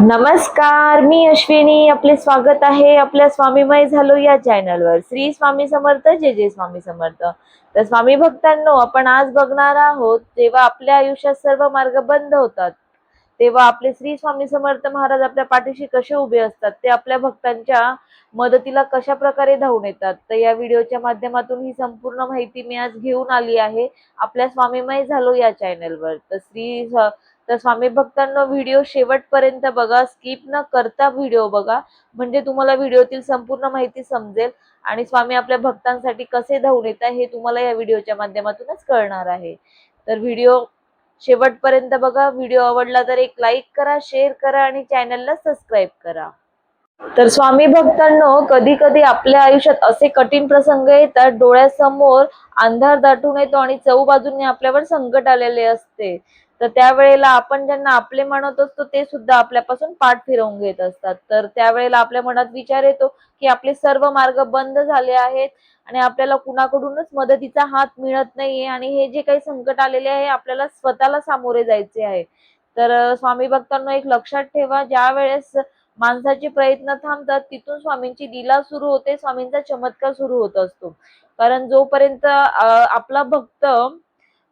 नमस्कार, मी अश्विनी. आपले स्वागत आहे आपल्या स्वामीमय झालो या चॅनलवर. श्री स्वामी समर्थ, जय जय स्वामी समर्थ. तर स्वामी भक्तांनो, आपण आज बघणार आहोत, जेव्हा आपल्या आयुष्यात सर्व मार्ग बंद होतात तेव्हा आपले श्री स्वामी समर्थ महाराज आपल्या पाठीशी कसे उभे असतात, ते आपल्या भक्तांच्या मदतीला कशा प्रकारे धावून येतात. तर या व्हिडिओच्या माध्यमातून ही संपूर्ण माहिती मी आज घेऊन आली आहे आपल्या स्वामीमय झालो या चॅनलवर. तर स्वामी भक्तांनो, व्हिडिओ शेवटपर्यंत बघा, स्किप न करता व्हिडिओ बघा, म्हणजे तुम्हाला व्हिडिओतील संपूर्ण माहिती समजेल आणि स्वामी आपल्या भक्तांसाठी कसे धावून येतात हे तुम्हाला या व्हिडिओच्या माध्यमातूनच कळणार आहे. तर व्हिडिओ शेवटपर्यंत बघा. व्हिडिओ आवडला तर एक लाईक करा, शेअर करा आणि चॅनलला सबस्क्राईब करा. तर स्वामी भक्तांनो, कधी कधी आपल्या आयुष्यात असे कठीण प्रसंग येतात, डोळ्यासमोर अंधार दाटून येतो आणि चहूबाजूंनी आपल्यावर संकट आलेले असते. तर त्यावेळेला आपण ज्यांना आपले म्हणत असतो ते सुद्धा आपल्यापासून पाठ फिरवून घेत असतात. तर त्यावेळेला आपल्या मनात विचार येतो की आपले सर्व मार्ग बंद झाले आहेत आणि आपल्याला कुणाकडूनच मदतीचा हात मिळत नाहीये आणि हे जे काही संकट आलेले आहे आपल्याला स्वतःला सामोरे जायचे आहे. तर स्वामी भक्तांनो, एक लक्षात ठेवा, ज्या वेळेस माणसाचे प्रयत्न थांबतात तिथून स्वामींची लीला सुरू होते, स्वामींचा चमत्कार सुरू होत असतो. कारण जोपर्यंत आपला भक्त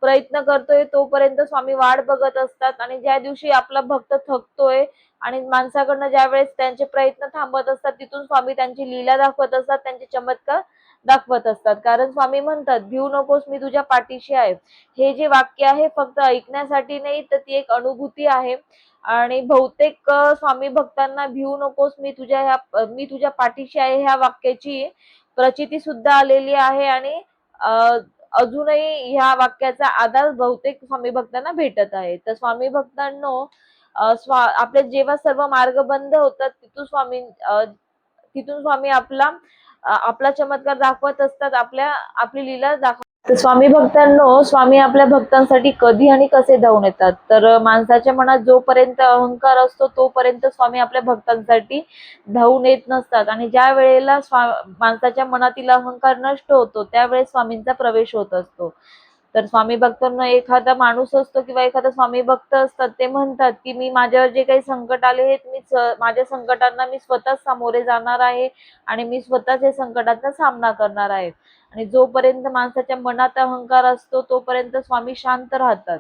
प्रयत्न करतोय तोपर्यंत स्वामी वाट बघत असतात आणि ज्या दिवशी आपला भक्त थकतोय आणि माणसाकडनं ज्या वेळेस त्यांचे प्रयत्न थांबत असतात तिथून स्वामी त्यांची लीला दाखवत असतात, त्यांचे चमत्कार दाखवत असतात. कारण स्वामी म्हणतात, भिवू नकोस, मी तुझ्या पाठीशी आहे. हे जे वाक्य आहे फक्त ऐकण्यासाठी नाही, तर ती एक अनुभूती आहे. आणि बहुतेक स्वामी भक्तांना भिवू नकोस, मी तुझ्या पाठीशी आहे ह्या वाक्याची प्रचिती सुद्धा आलेली आहे आणि अजूनही ह्या वाक्याचा आधार बहुतेक स्वामी भक्तांना भेटत आहे. तर स्वामी भक्तांनो, आपले जेव्हा सर्व मार्ग बंद होतात तिथून स्वामी आपला चमत्कार दाखवत असतात, आपली लीला दाखवतात. तर स्वामी भक्तांनो, स्वामी आपल्या भक्तांसाठी कधी आणि कसे धावून येतात. तर माणसाच्या मनात जोपर्यंत अहंकार असतो तोपर्यंत स्वामी आपल्या भक्तांसाठी धावून येत नसतात आणि ज्या वेळेला माणसाच्या मनातील अहंकार नष्ट होतो त्यावेळेस स्वामींचा प्रवेश होत असतो. तर स्वामी भक्तांना एखादा माणूस असतो किंवा एखादा स्वामी भक्त असतात, ते म्हणतात की मी माझ्यावर जे काही संकट आले आहेत, माझ्या संकटांना मी स्वतःच सामोरे जाणार आहे आणि मी स्वतःच या संकटांचा सामना करणार आहे. आणि जोपर्यंत माणसाच्या मनात अहंकार असतो तोपर्यंत स्वामी शांत राहतात.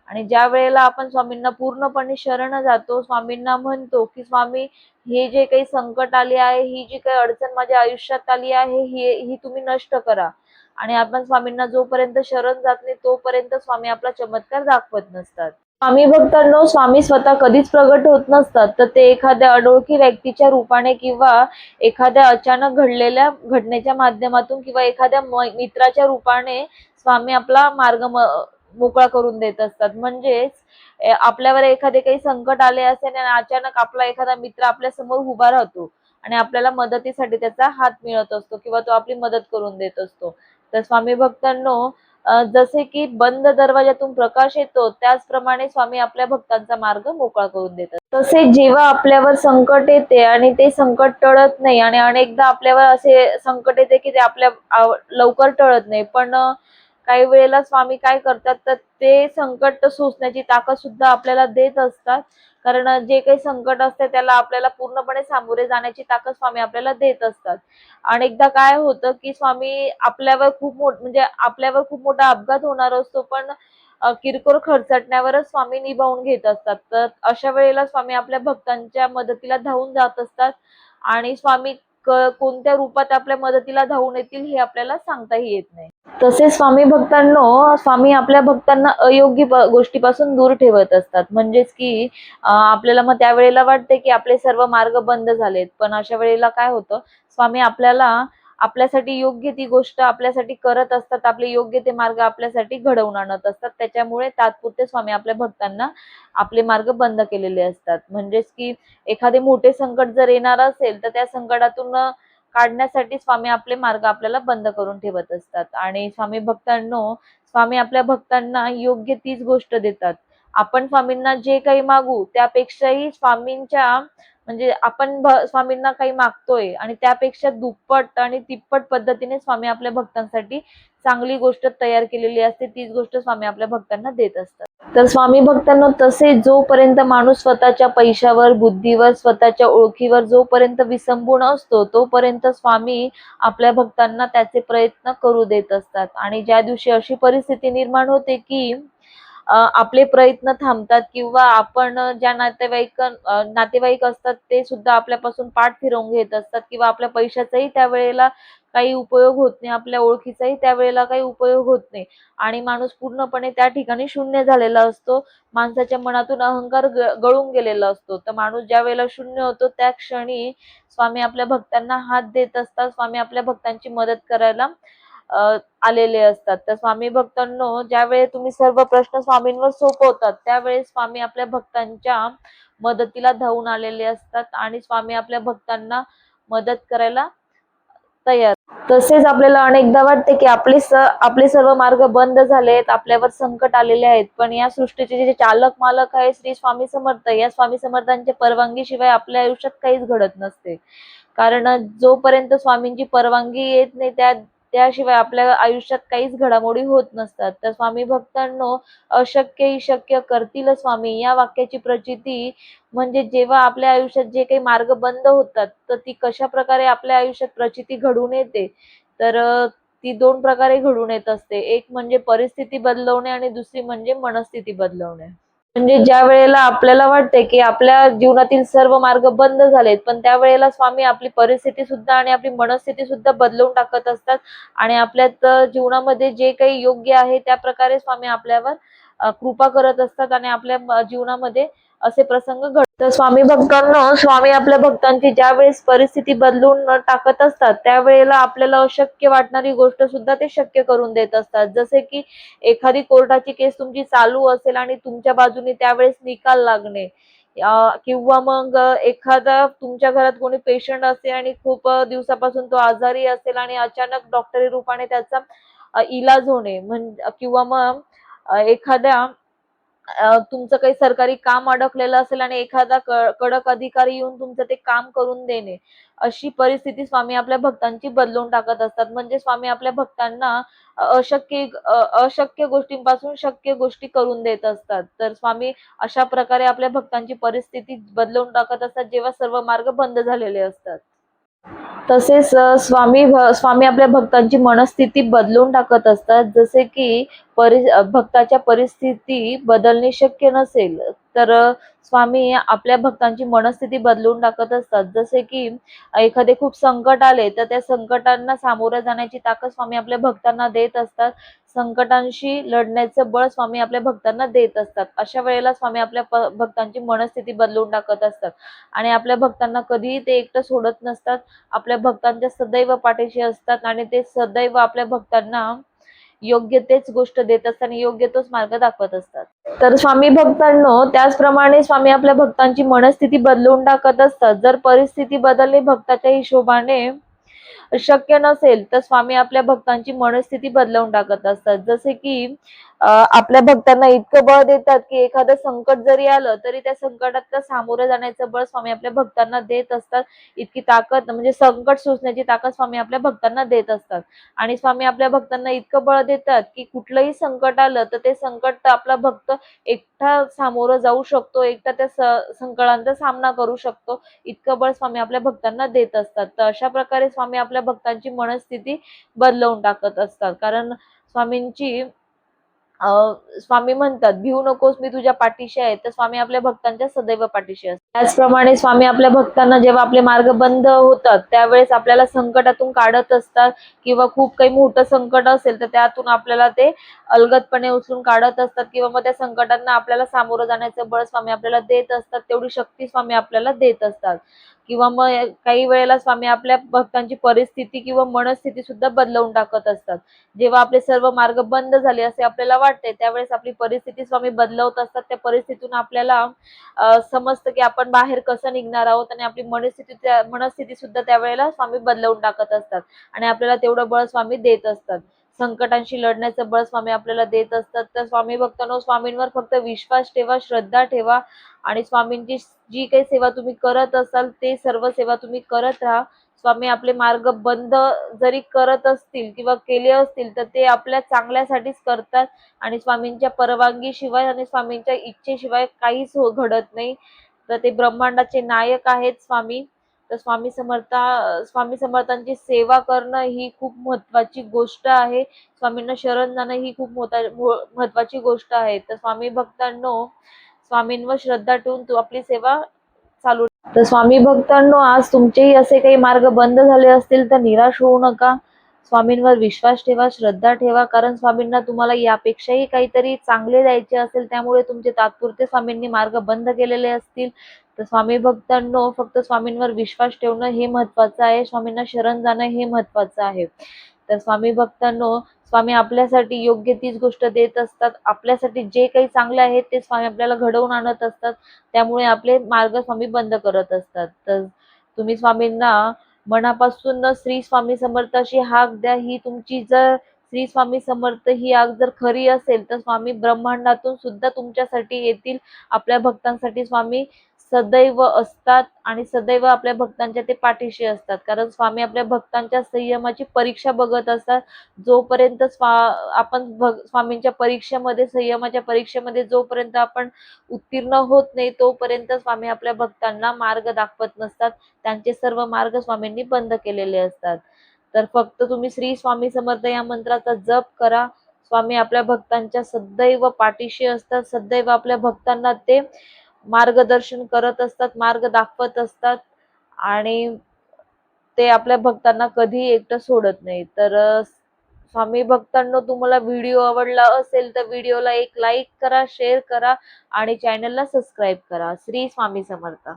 आणि ज्या वेळेला आपण स्वामींना पूर्णपणे शरण जातो, स्वामींना म्हणतो की स्वामी, हे जे काही संकट आले आहे, ही जी काही अडचण माझ्या आयुष्यात आली आहे, ही तुम्ही नष्ट करा. आणि आपण स्वामींना जोपर्यंत शरण जात नाही तोपर्यंत स्वामी आपला चमत्कार दाखवत नसतात. स्वामी भक्तांनो, स्वामी स्वतः कधीच प्रगट होत नसतात, तर ते एखाद्या अनोळखी व्यक्तीच्या रूपाने किंवा एखाद्या अचानक घडलेल्या घटनेच्या माध्यमातून किंवा एखाद्या मित्राच्या रूपाने स्वामी आपला मार्ग मोकळा करून देत असतात. म्हणजेच आपल्यावर एखादे काही संकट आले असेल आणि अचानक आपला एखादा मित्र आपल्या समोर उभा राहतो आणि आपल्याला मदतीसाठी त्याचा हात मिळत असतो किंवा तो आपली मदत करून देत असतो. तर स्वामी भक्तांनो, जसे की बंद दरवाजातून प्रकाश येतो त्याचप्रमाणे स्वामी आपल्या भक्तांचा मार्ग मोकळा करून देतात. तसेच जेव्हा आपल्यावर संकट येते आणि ते संकट टळत नाही आणि अनेकदा आपल्यावर असे संकट येते की ते लवकर टळत नाही, पण काही वेळेला स्वामी काय करतात, तर ते संकट सोसण्याची ताकद सुद्धा आपल्याला देत असतात. कारण जे काही संकट असते त्याला आपल्याला पूर्णपणे सामोरे जाण्याची ताकद स्वामी आपल्याला देत असतात. अनेकदा काय होतं की स्वामी आपल्यावर खूप मोठा अपघात होणार असतो, पण किरकोळ खरचटण्यावरच स्वामी निभावून घेत असतात. तर अशा वेळेला स्वामी आपल्या भक्तांच्या मदतीला धावून जात असतात आणि स्वामी कोणत्या रूपात आपल्या मदतीला धावून येतील हे आपल्याला सांगताही येत नाही. तसेच स्वामी भक्तांनो, स्वामी आपल्या भक्तांना अयोग्य गोष्टीपासून दूर ठेवत असतात. म्हणजेच की आपल्याला मग त्यावेळेला वाटते की आपले सर्व मार्ग बंद झालेत, पण अशा वेळेला काय होतं, स्वामी आपल्यासाठी योग्य ती गोष्ट आपल्यासाठी करत असतात, आपले योग्य ते मार्ग आपल्यासाठी घडवून आणत असतात. त्याच्यामुळे तात्पुरते स्वामी आपल्या भक्तांना आपले मार्ग बंद केलेले असतात. म्हणजेच की एखादे मोठे संकट जर येणार असेल तर त्या संकटातून काढण्यासाठी स्वामी आपले मार्ग आपल्याला बंद करून ठेवत असतात. आणि स्वामी आपल्या भक्तांना योग्य तीच गोष्ट देतात. आपण स्वामींना जे काही मागू त्यापेक्षाही आपण स्वामींना काही मागतोय आणि त्यापेक्षा दुप्पट आणि तिप्पट पद्धतीने स्वामी आपल्या भक्तांसाठी चांगली गोष्ट तयार केलेली असते तीच गोष्ट स्वामी आपल्या भक्तांना देत असतात. तर स्वामी भक्तांनो, तसे जोपर्यंत माणूस स्वतःच्या पैशावर, बुद्धीवर, स्वतःच्या ओळखीवर जोपर्यंत विसंबून असतो तोपर्यंत स्वामी आपल्या भक्तांना त्याचे प्रयत्न करू देत असतात. आणि ज्या दिवशी अशी परिस्थिती निर्माण होते की आपले प्रयत्न थांबतात किंवा आपण ज्या नातेवाईक असतात ते सुद्धा आपल्यापासून पाठ फिरवून घेत असतात किंवा आपल्या पैशाचाही त्यावेळेला काही उपयोग होत नाही, आपल्या ओळखीचाही त्यावेळेला काही उपयोग होत नाही आणि माणूस पूर्णपणे त्या ठिकाणी शून्य झालेला असतो. माणसाच्या मनातून अहंकार गळून गेलेला असतो. तर माणूस ज्या वेळेला शून्य होतो त्या क्षणी स्वामी आपल्या भक्तांना हात देत असतात. स्वामी आपल्या भक्तांची मदत करायला आलेले असतात. तर स्वामी भक्तांनो, ज्यावेळेस तुम्ही सर्व प्रश्न स्वामींवर सोपवतात त्यावेळेस स्वामी आपल्या भक्तांच्या मदतीला धावून आलेले असतात आणि स्वामी आपल्या भक्तांना मदत करायला तयार. तसेच आपल्याला अनेकदा वाटते की आपले सर्व मार्ग बंद झालेत, आपल्यावर संकट आलेले आहेत, पण या सृष्टीचे जे चालक मालक आहे श्री स्वामी समर्थ, या स्वामी समर्थांच्या परवानगीशिवाय आपल्या आयुष्यात काहीच घडत नसते. कारण जोपर्यंत स्वामींची परवानगी येत नाही त्याशिवाय आपल्या आयुष्यात काहीच घडामोडी होत नसतात. तर स्वामी भक्तांनो, अशक्य ही शक्य करतील स्वामी या वाक्याची प्रचिती म्हणजे जेव्हा आपल्या आयुष्यात जे काही मार्ग बंद होतात तर ती कशा प्रकारे आपल्या आयुष्यात प्रचिती घडून येते, तर ती दोन प्रकारे घडून येत असते. एक म्हणजे परिस्थिती बदलवणे आणि दुसरी म्हणजे मनस्थिती बदलवणे. म्हणजे ज्या वेळेला आपल्याला वाटते की आपल्या जीवनातील सर्व मार्ग बंद झालेत, पण त्यावेळेला स्वामी आपली परिस्थिती सुद्धा आणि आपली मनस्थिती सुद्धा बदलून टाकत असतात आणि आपल्यात जीवनामध्ये जे काही योग्य आहे त्या प्रकारे स्वामी आपल्यावर कृपा करत असतात आणि आपल्या जीवनामध्ये असे प्रसंग घडतात. तर स्वामी भक्तांनो, स्वामी आपल्या भक्तांची ज्यावेळेस परिस्थिती बदलून टाकत असतात त्यावेळेला आपल्याला अशक्य वाटणारी गोष्ट सुद्धा ते शक्य करून देत असतात. जसे की एखादी कोर्टाची केस तुमची चालू असेल आणि तुमच्या बाजूने त्यावेळेस निकाल लागणे, किंवा मग एखादा तुमच्या घरात कोणी पेशंट असेल आणि खूप दिवसापासून तो आजारी असेल आणि अचानक डॉक्टरी रूपाने त्याचा इलाज होणे, किंवा मग एखाद्या तुमचं काही सरकारी काम अडकलेलं असेल आणि एखादा कडक अधिकारी येऊन तुमचं ते काम करून देणे, अशी परिस्थिती स्वामी आपल्या भक्तांची बदलून टाकत असतात. म्हणजे स्वामी आपल्या भक्तांना अशक्य गोष्टींपासून शक्य गोष्टी करून देत असतात. तर स्वामी अशा प्रकारे आपल्या भक्तांची परिस्थिती बदलून टाकत असतात जेव्हा सर्व मार्ग बंद झालेले असतात. तसेच स्वामी आपल्या भक्तांची मनस्थिती बदलून टाकत असतात. जसे की भक्ताच्या परिस्थिती बदलणे शक्य नसेल तर स्वामी आपल्या भक्तांची मनस्थिती बदलून टाकत असतात. जसे की एखादे खूप संकट आले तर त्या संकटांना सामोरं जाण्याची ताकद स्वामी आपल्या भक्तांना देत असतात. संकटांशी लढण्याचं बळ स्वामी आपल्या भक्तांना देत असतात. अशा वेळेला स्वामी आपल्या भक्तांची मनस्थिती बदलून टाकत असतात आणि आपल्या भक्तांना कधीही ते एकटं सोडत नसतात. आपल्या भक्तांच्या सदैव पाठीशी असतात आणि ते सदैव आपल्या भक्तांना योग्य तेच गोष्ट देत असतात आणि योग्य तोच मार्ग दाखवत असतात. तर स्वामी भक्तांनो, त्याचप्रमाणे स्वामी आपल्या भक्तांची मनस्थिती बदलून टाकत असतात. जर परिस्थिती बदलणे भक्ताच्या हिशोबाने शक्य नसेल तर स्वामी आपल्या भक्तांची मनस्थिती बदलवून टाकत असतात. जसे की आपल्या भक्तांना इतकं बळ देतात की एखादं संकट जरी आलं तरी त्या संकटात सामोरं जाण्याचं बळ स्वामी आपल्या भक्तांना देत असतात. इतकी ताकद म्हणजे संकट सोसण्याची ताकद स्वामी आपल्या भक्तांना देत असतात आणि स्वामी आपल्या भक्तांना इतकं बळ देतात की कुठलंही संकट आलं तर ते संकट आपला भक्त एकटा सामोरं जाऊ शकतो, एकटा त्या संकटांचा सामना करू शकतो, इतकं बळ स्वामी आपल्या भक्तांना देत असतात. तर अशा प्रकारे स्वामी आपल्या भक्तांची मनस्थिती बदलवून टाकत असतात. कारण स्वामींची स्वामी म्हणतात, भिवू नकोस मी तुझ्या पाठीशी आहे. तर स्वामी आपल्या भक्तांच्या सदैव पाठीशी असतात. त्याचप्रमाणे स्वामी आपल्या भक्तांना जेव्हा आपले मार्ग बंद होतात त्यावेळेस आपल्याला संकटातून काढत असतात किंवा खूप काही मोठं संकट असेल तर त्यातून आपल्याला ते अलगदपणे उचलून काढत असतात किंवा मग त्या संकटांना आपल्याला सामोरं जाण्याचं बळ स्वामी आपल्याला देत असतात. तेवढी शक्ती स्वामी आपल्याला देत असतात. किंवा मग काही वेळेला स्वामी आपल्या भक्तांची परिस्थिती किंवा मनस्थिती सुद्धा बदलवून टाकत असतात. जेव्हा आपले सर्व मार्ग बंद झाले असे आपल्याला वाटते त्यावेळेस आपली परिस्थिती स्वामी बदलवत असतात. त्या परिस्थितीतून आपल्याला समजतं की आपण बाहेर कसं निघणार आहोत आणि आपली मनस्थिती सुद्धा त्यावेळेला स्वामी बदलवून टाकत असतात आणि आपल्याला तेवढं बळ स्वामी देत असतात. संकटांशी लढण्याचं बळ स्वामी आपल्याला देत असतात. तर स्वामी भक्तांनो, स्वामींवर फक्त विश्वास ठेवा, श्रद्धा ठेवा आणि स्वामींची जी काही सेवा तुम्ही करत असाल ते सर्व सेवा तुम्ही करत राहा. स्वामी आपले मार्ग बंद जरी करत असतील किंवा केले असतील तर ते आपल्या चांगल्यासाठीच करतात आणि स्वामींच्या परवानगीशिवाय आणि स्वामींच्या इच्छेशिवाय काहीच घडत नाही. तर ते ब्रह्मांडाचे नायक आहेत स्वामी. तर स्वामी समर्थांची सेवा करणं ही खूप महत्वाची गोष्ट आहे. स्वामींना शरण जाणं ही खूप महत्वाची गोष्ट आहे. तर स्वामी भक्तांनो, स्वामींवर श्रद्धा ठेवून तू आपली सेवा चालू. तर स्वामी भक्तांनो, आज तुमचेही असे काही मार्ग बंद झाले असतील तर निराश होऊ नका. स्वामींवर विश्वास ठेवा, श्रद्धा ठेवा, कारण स्वामींना तुम्हाला यापेक्षाही काहीतरी चांगले द्यायचे असेल, त्यामुळे तुमचे तात्पुरते स्वामींनी मार्ग बंद केलेले असतील. तर स्वामी भक्तांनो, फक्त स्वामींवर विश्वास ठेवणं हे महत्वाचं आहे, स्वामींना शरण जाणं हे महत्वाचं आहे. तर स्वामी भक्तांनो, स्वामी आपल्यासाठी योग्य तीच गोष्ट देत असतात. आपल्यासाठी जे काही चांगले आहे ते स्वामी आपल्याला घडवून आणत असतात. त्यामुळे आपले मार्ग स्वामी बंद करत असतात. तर तुम्ही स्वामींना मनापासून श्री स्वामी समर्थ अशी हाक द्या. ही तुमची जर श्री स्वामी समर्थ ही हाक जर खरी असेल तर स्वामी ब्रह्मांडातून सुद्धा तुमच्यासाठी येतील. आपल्या भक्तांसाठी स्वामी सदैव असतात आणि सदैव आपल्या भक्तांच्या ते पाठीशी असतात, कारण स्वामी आपल्या भक्तांच्या संयमाची परीक्षा बघत असतात. जोपर्यंत आपण स्वामींच्या परीक्षेमध्ये, संयमाच्या परीक्षेमध्ये जोपर्यंत आपण उत्तीर्ण होत नाही तोपर्यंत स्वामी आपल्या भक्तांना मार्ग दाखवत नसतात. त्यांचे सर्व मार्ग स्वामींनी बंद केलेले असतात. तर फक्त तुम्ही श्री स्वामी समर्थ या मंत्राचा जप करा. स्वामी आपल्या भक्तांच्या सदैव पाठीशी असतात. सदैव आपल्या भक्तांना ते मार्गदर्शन करत असतात, मार्ग दाखवत असतात आणि ते आपल्या भक्तांना कधी एकटं सोडत नाही. तर स्वामी भक्तांनो, तुम्हाला व्हिडिओ आवडला असेल तर व्हिडिओला एक लाईक करा, शेअर करा आणि चॅनलला सबस्क्राईब करा. श्री स्वामी समर्थ.